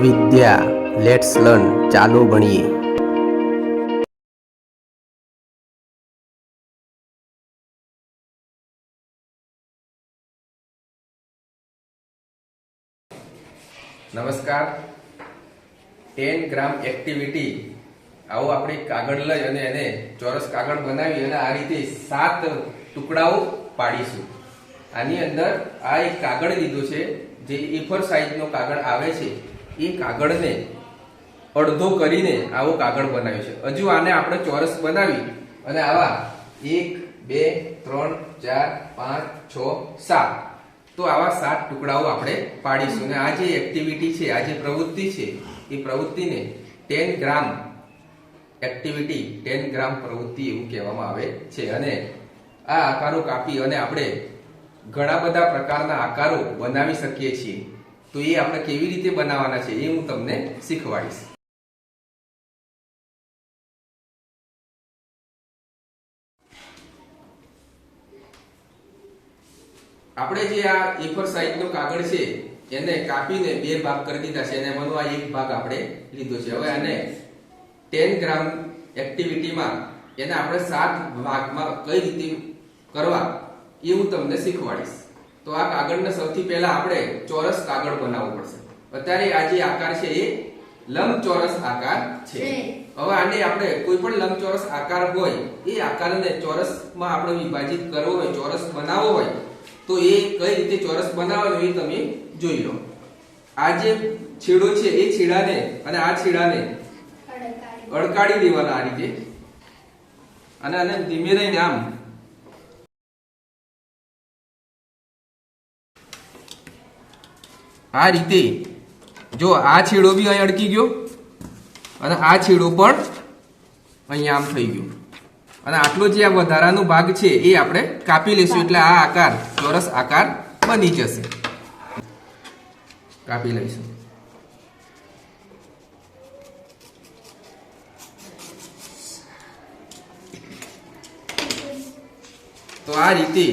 Vidya let's learn ચાલો ભણીએ. નમસ્કાર. 10 ગ્રામ એક્ટિવિટી આવો આપણે કાગળ લઈ અને એને ચોરસ કાગળ બનાવી અને આ રીતે 7 ટુકડાઓ પાડીશું. આની અંદર આ એક કાગળ લીધો છે જે A4 સાઈઝનો કાગળ આવે છે. એ કાગળને અડધો કરીને આવો કાગળ બનાવ્યો છે. હજુ આને આપણે ચોરસ બનાવી અને આવા 1 2 3 4 5 6 7 તો આવા 7 ટુકડાઓ આપણે પાડીશું. અને આ જે એક્ટિવિટી છે, આ જે પ્રવૃત્તિ છે, એ પ્રવૃત્તિને 10 ગ્રામ એક્ટિવિટી 10 ગ્રામ પ્રવૃત્તિ એવું કહેવામાં આવે છે. અને આ આકારો કાપી અને આપણે ઘણા બધા પ્રકારના આકારો બનાવી શકીએ છીએ. તો એ આપણે કેવી રીતે બનાવવાના છે એ હું તમને શીખવાડીશ. આપણે જે આ A4 સાઈઝનો કાગળ છે એને કાપીને 2 ભાગ કરી દીધા છે અને એમાંનો આ એક ભાગ આપણે લીધો છે. હવે આને 10 ગ્રામ એક્ટિવિટીમાં એને આપણે 7 ભાગમાં કઈ રીતે કરવા એ હું તમને શીખવાડીશ. તો આ કાગળને સૌથી પહેલા આપણે ચોરસ કાગળ બનાવવો પડશે. અત્યારે આ જે આકાર છે એ લંબચોરસ આકાર છે. હવે આને આપણે કોઈ પણ લંબચોરસ આકાર હોય એ આકારને ચોરસમાં આપણે વિભાજિત કરવો હોય, ચોરસ બનાવવો હોય તો એ કઈ રીતે ચોરસ બનાવવાનો એ તમે જોઈ લો. આ જે છેડો છે એ છેડાને અને આ છેડાને અડકાડી દેવાના આ રીતે અને આને ધીમે રહીને આમ આ રીતે જો આ છેડો બી અહીં અડકી ગયો અને આ છેડો પણ અહીંયા આમ થઈ ગયો અને આટલો જે આ વધારાનો ભાગ છે એ આપણે કાપી લઈશું એટલે આ આકાર ચોરસ આકાર બની જશે. કાપી લઈશું. તો આ રીતે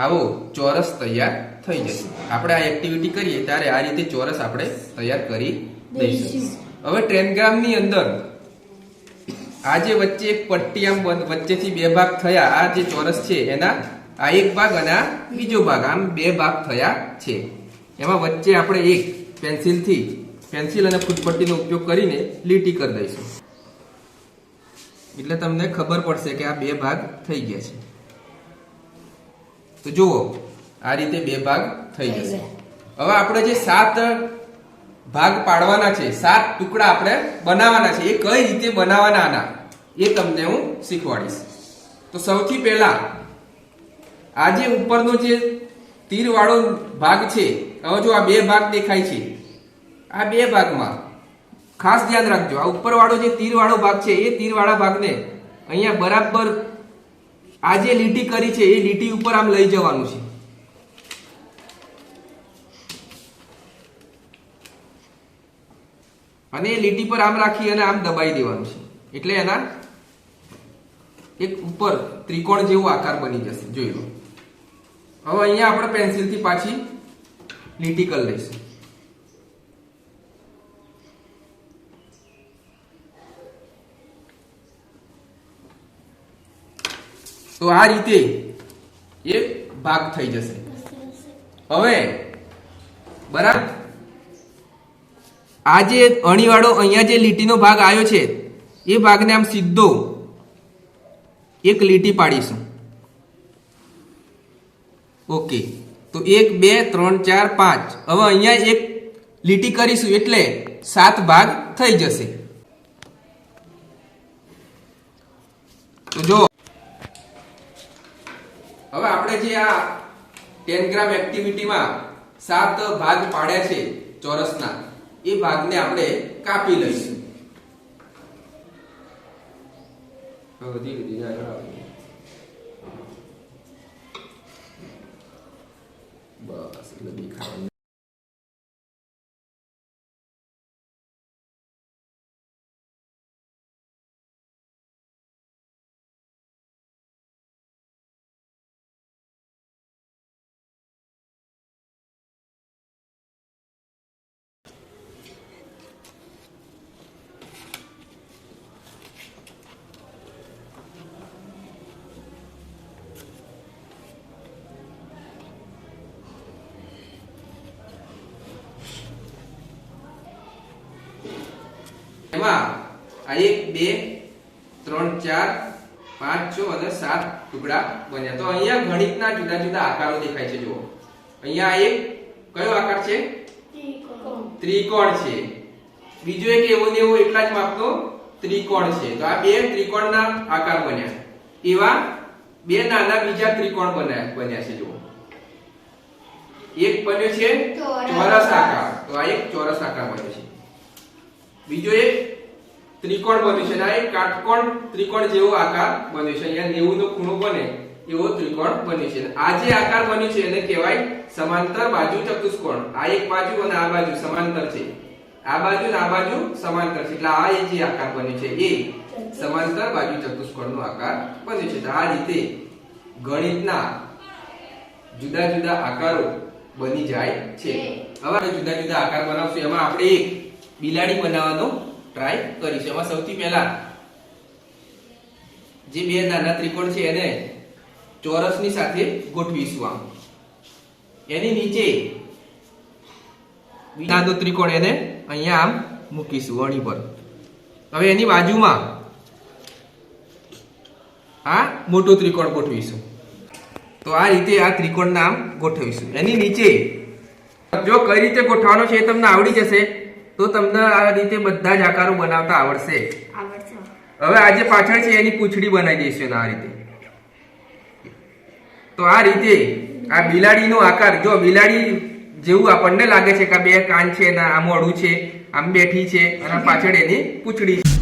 આવો ચોરસ તૈયાર થઈ જશે. આપણે આ એક્ટિવિટી કરીએ ત્યારે આ રીતે ચોરસ આપણે તૈયાર કરી દઈશું. હવે 10 ગ્રામ ની અંદર આ જે વચ્ચે એક પટ્ટી આમ વચ્ચેથી 2 ભાગ થયા, આ જે ચોરસ છે એના આ એક ભાગ અને આ બીજો ભાગ, આમ 2 ભાગ થયા છે. એમાં વચ્ચે આપણે એક પેન્સિલ અને ફૂટપટ્ટીનો ઉપયોગ કરીને લીટી કરી દઈશું એટલે તમને ખબર પડશે કે આ 2 ભાગ થઈ ગયા છે. તો જુઓ આ રીતે 2 ભાગ થઈ જશે. હવે આપણે જે 7 ભાગ પાડવાના છે, 7 ટુકડા આપણે બનાવવાના છે, એ કઈ રીતે બનાવવાના આના એ તમને હું શીખવાડીશ. તો સૌથી પહેલા આ જે ઉપરનો જે તીર વાળો ભાગ છે, હવે જો આ 2 ભાગ દેખાય છે, આ 2 ભાગમાં ખાસ ધ્યાન રાખજો. આ ઉપર વાળો જે તીર વાળો ભાગ છે એ તીર વાળા ભાગને અહીંયા બરાબર આ જે લીટી કરી છે એ લીટી ઉપર આમ લઈ જવાનું છે. અને એ લીટી પર આમ રાખી અને આમ દબાઈ દેવાનું છે એટલે એના એક ઉપર ત્રિકોણ જેવો આકાર બની જશે. જોઈ લો. હવે અહીંયા આપણે પેન્સિલથી પાછી લીટી કરી લઈશું. તો આ રીતે એક ભાગ થઈ જશે. હવે બરાબર આ જે અણીવાળો અહીંયા જે લીટીનો ભાગ આવ્યો છે એ ભાગને આમ સીધો એક લીટી પાડીશું. ઓકે. તો 1 2 3 4 5 હવે અહીંયા એક લીટી કરીશું એટલે 7 ભાગ થઈ જશે. તો જો હવે આપણે જે આ 10 ગ્રામ એક્ટિવિટીમાં 7 ભાગ પાડ્યા છે ચોરસના, એ ભાગને આપણે કાપી લઈશું. ધીરે ધીરે આગળ આવીએ. બસ એટલે દેખાય. એમાં આ 1 2 3 4 5 6 અને 7 ટુકડા બન્યા. તો અહીંયા ગણિતના જુદા જુદા આકારો દેખાય છે. જુઓ અહીંયા એક કયો આકાર છે? ત્રિકોણ છે. બીજો એક એવો ને એવો એટલા જ માપનો ત્રિકોણ છે. તો આ બે ત્રિકોણના આકાર બન્યા. એવા બે નાના બીજા ત્રિકોણ બન્યા છે. જુઓ એક બન્યો છે ચોરસ આકાર. તો આ એક ચોરસ આકાર બન્યો છે. બીજો એક ત્રિકોણ બન્યો છે. આ એક કાટકોણ ત્રિકોણ જેવો આકાર બન્યો છે. અહીંયા 90 નો ખૂણો બને એવો ત્રિકોણ બન્યો છે. આ જે આકાર બન્યો છે એને કહેવાય સમાંતર બાજુ ચતુષ્કોણ. આ એક બાજુ અને આ બાજુ સમાંતર છે. આ બાજુ અને આ બાજુ સમાંતર છે. એટલે આ જે આકાર બન્યો છે એ સમાંતર બાજુ ચતુષ્કોણનો આકાર બન્યો છે. તો આ રીતે ગણિતના જુદા જુદા આકારો બની જાય છે. હવે આપણે જુદા જુદા આકાર બનાવશું. એમાં આપણે એક બિલાડી બનાવવાનો ટ્રાય કરીશું. એમાં સૌથી પહેલા જે બે નાના ત્રિકોણ છે એને ચોરસની સાથે ગોઠવીશું. આમ એની નીચે નાનો ત્રિકોણ એને અહીંયા આમ મૂકીશું અણી પર. હવે એની બાજુમાં આ મોટો ત્રિકોણ ગોઠવીશું. તો આ રીતે આ ત્રિકોણ નામ ગોઠવીશું. એની નીચે જો કઈ રીતે ગોઠવવાનો છે એ તમને આવડી જશે તો તમને આ રીતે બધા જ આકારો બનાવતા આવડશે. હવે આ જે પાછળ છે એની પૂંછડી બનાવી દઈશું આ રીતે. તો આ રીતે આ બિલાડીનો આકાર જો બિલાડી જેવું આપણને લાગે છે કે બે કાન છે ને આ મોઢું છે, આમ બેઠી છે અને પાછળ એની પૂંછડી છે.